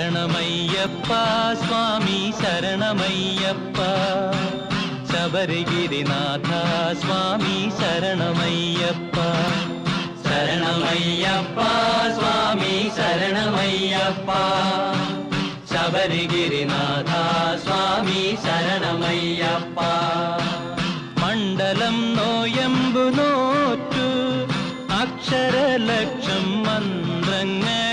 ശരണമയ്യപ്പ സ്വാമി ശരണമയ്യപ്പ ശബരിഗിരിനാഥ സ്വാമി ശരണമയ്യപ്പ ശരണമയ്യപ്പ സ്വാമി ശരണമയ്യപ്പ ശബരിഗിരിനാഥ സ്വാമി ശരണമയ്യപ്പ മണ്ഡലം നോയമ്പു നോറ്റു അക്ഷരലക്ഷം മന്ത്രങ്ങൾ